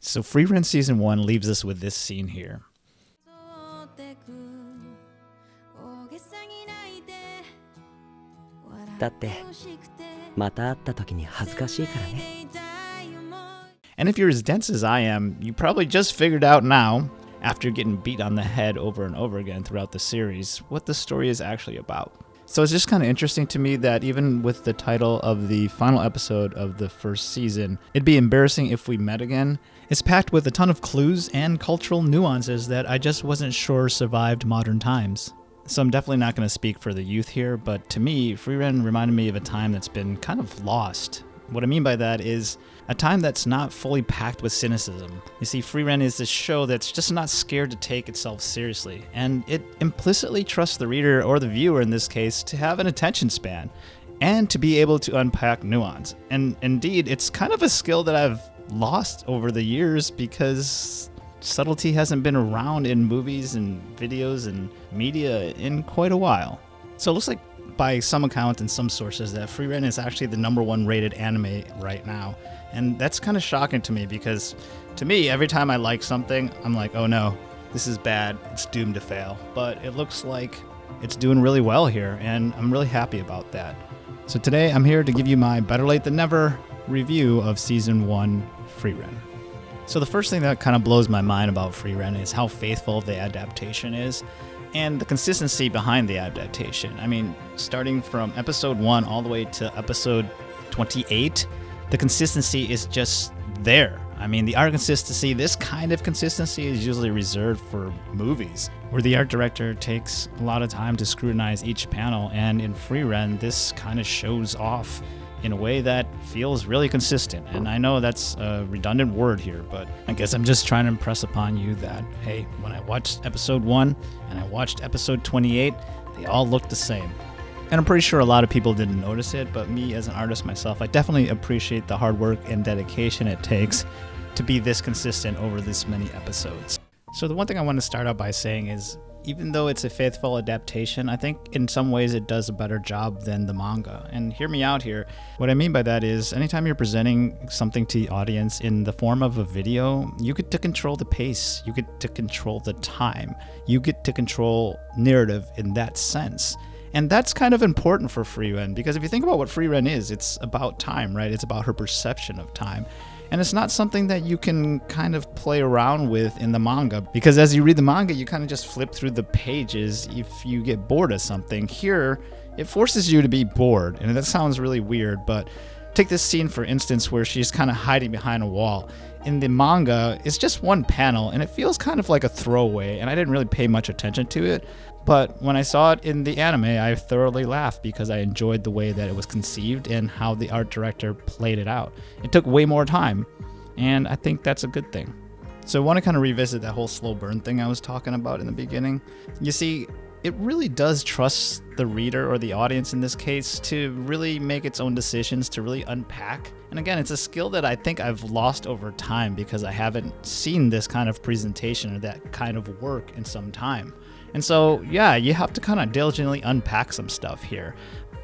So Frieren Season 1 leaves us with this scene here. だってまた会った時に恥ずかしいからね。 And if you're as dense as I am, you probably just figured out now, after getting beat on the head over and over again throughout the series, what the story is actually about. So it's just kind of interesting to me that even with the title of the final episode of the first season, It'd Be Embarrassing If We Met Again, it's packed with a ton of clues and cultural nuances that I just wasn't sure survived modern times. So I'm definitely not going to speak for the youth here, but to me, Frieren reminded me of a time that's been kind of lost. What I mean by that is a time that's not fully packed with cynicism. You see, Frieren is this show that's just not scared to take itself seriously, and it implicitly trusts the reader, or the viewer in this case, to have an attention span, and to be able to unpack nuance. And indeed, it's kind of a skill that I've lost over the years because subtlety hasn't been around in movies and videos and media in quite a while. So it looks like by some account and some sources that Frieren is actually the #1 rated anime right now. And that's kind of shocking to me because to me, every time I like something, I'm like, oh no, this is bad, it's doomed to fail. But it looks like it's doing really well here, and I'm really happy about that. So today I'm here to give you my better late than never review of Season 1 Frieren. So the first thing that kind of blows my mind about Frieren is how faithful the adaptation is, and the consistency behind the adaptation. I mean, starting from episode 1 all the way to episode 28, the consistency is just there. I mean, the art consistency, this kind of consistency is usually reserved for movies, where the art director takes a lot of time to scrutinize each panel, and in Frieren, this kind of shows off in a way that feels really consistent. And I know that's a redundant word here, but I guess I'm just trying to impress upon you that, hey, when I watched episode 1 and I watched episode 28, they all look the same. And I'm pretty sure a lot of people didn't notice it, but me as an artist myself, I definitely appreciate the hard work and dedication it takes to be this consistent over this many episodes. So the one thing I want to start out by saying is, even though it's a faithful adaptation, I think in some ways it does a better job than the manga. And hear me out here. What I mean by that is, anytime you're presenting something to the audience in the form of a video, you get to control the pace, you get to control the time, you get to control narrative in that sense. And that's kind of important for Frieren, because if you think about what Frieren is, it's about time, right? It's about her perception of time. And it's not something that you can kind of play around with in the manga, because as you read the manga, you kind of just flip through the pages if you get bored of something. Here, it forces you to be bored, and that sounds really weird, but take this scene, for instance, where she's kind of hiding behind a wall. In the manga, it's just one panel, and it feels kind of like a throwaway, and I didn't really pay much attention to it. But when I saw it in the anime, I thoroughly laughed because I enjoyed the way that it was conceived and how the art director played it out. It took way more time, and I think that's a good thing. So I want to kind of revisit that whole slow burn thing I was talking about in the beginning. You see, it really does trust the reader, or the audience in this case, to really make its own decisions, to really unpack. And again, it's a skill that I think I've lost over time because I haven't seen this kind of presentation or that kind of work in some time. And so, yeah, you have to kind of diligently unpack some stuff here.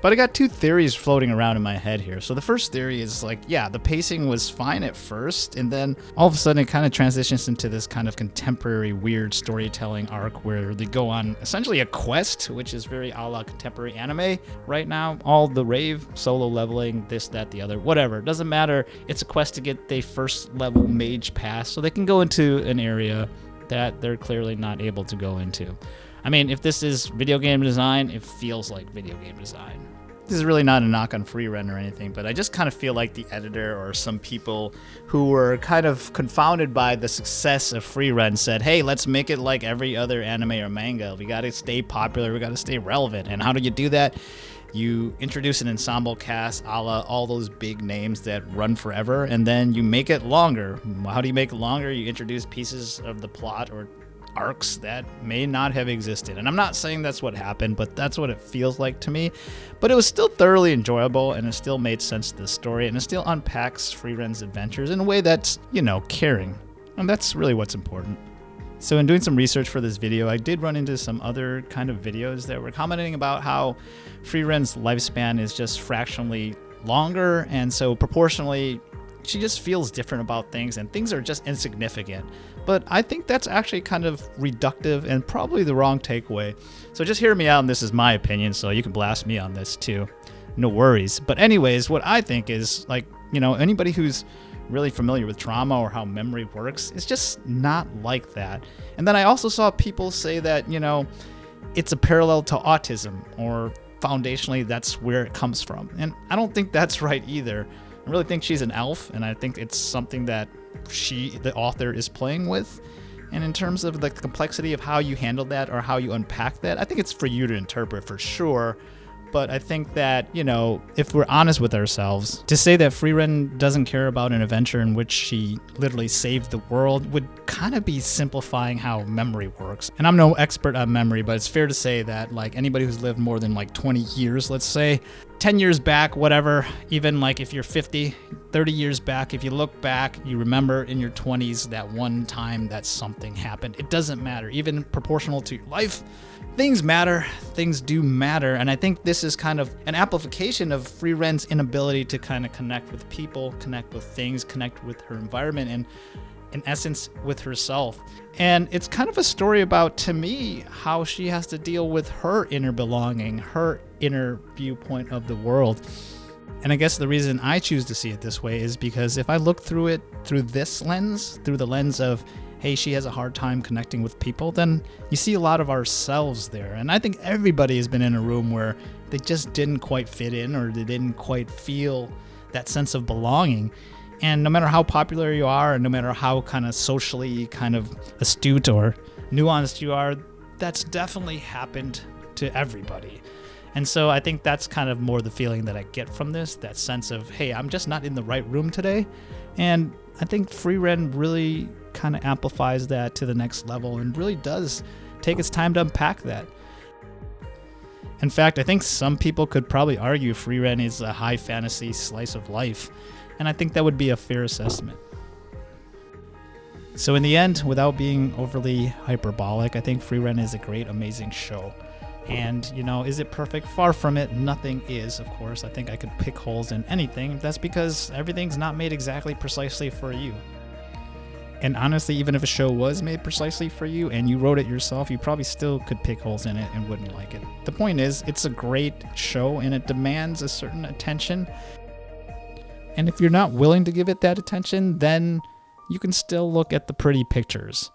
But I got two theories floating around in my head here. So the first theory is like, yeah, the pacing was fine at first, and then all of a sudden it kind of transitions into this kind of contemporary weird storytelling arc where they go on essentially a quest, which is very a la contemporary anime right now. All the rave, solo leveling, this, that, the other, whatever. It doesn't matter. It's a quest to get the first level mage pass so they can go into an area that they're clearly not able to go into. I mean, if this is video game design, it feels like video game design. This is really not a knock on Frieren or anything, but I just kind of feel like the editor or some people who were kind of confounded by the success of Frieren said, hey, let's make it like every other anime or manga. We got to stay popular. We got to stay relevant. And how do you do that? You introduce an ensemble cast a la all those big names that run forever, and then you make it longer. How do you make it longer? You introduce pieces of the plot or arcs that may not have existed. And I'm not saying that's what happened, but that's what it feels like to me. But it was still thoroughly enjoyable, and it still made sense to the story, and it still unpacks Frieren's adventures in a way that's, caring. And that's really what's important. So in doing some research for this video, I did run into some other kind of videos that were commenting about how Frieren's lifespan is just fractionally longer, and so proportionally she just feels different about things, and things are just insignificant. But I think that's actually kind of reductive and probably the wrong takeaway. So just hear me out, and this is my opinion, so you can blast me on this too. No worries. But anyways, what I think is, like, you know, anybody who's really familiar with trauma or how memory works, it's just not like that. And then I also saw people say that, you know, it's a parallel to autism, or foundationally that's where it comes from. And I don't think that's right either. I really think she's an elf, and I think it's something that the author, is playing with. And in terms of the complexity of how you handle that or how you unpack that, I think it's for you to interpret for sure. But I think that, you know, if we're honest with ourselves, to say that Frieren doesn't care about an adventure in which she literally saved the world would kind of be simplifying how memory works. And I'm no expert on memory, but it's fair to say that, like, anybody who's lived more than like 20 years, let's say, 10 years back, whatever, even like if you're 50, 30 years back, if you look back, you remember in your 20s that one time that something happened. It doesn't matter, even proportional to your life. Things matter. Things do matter. And I think this is kind of an amplification of Frieren's inability to kind of connect with people, connect with things, connect with her environment, and in essence with herself. And it's kind of a story about, to me, how she has to deal with her inner belonging, her inner viewpoint of the world. And I guess the reason I choose to see it this way is because if I look through it through this lens, through the lens of, hey, she has a hard time connecting with people, then you see a lot of ourselves there. And I think everybody has been in a room where they just didn't quite fit in, or they didn't quite feel that sense of belonging. And no matter how popular you are, and no matter how kind of socially kind of astute or nuanced you are, that's definitely happened to everybody. And so I think that's kind of more the feeling that I get from this, that sense of, hey, I'm just not in the right room today. And I think Frieren really kind of amplifies that to the next level and really does take its time to unpack that. In fact, I think some people could probably argue Frieren is a high fantasy slice of life, and I think that would be a fair assessment. So in the end, without being overly hyperbolic, I think Frieren is a great, amazing show. And, you know, is it perfect? Far from it. Nothing is, of course. I think I could pick holes in anything. That's because everything's not made exactly precisely for you. And honestly, even if a show was made precisely for you and you wrote it yourself, you probably still could pick holes in it and wouldn't like it. The point is, it's a great show and it demands a certain attention. And if you're not willing to give it that attention, then you can still look at the pretty pictures.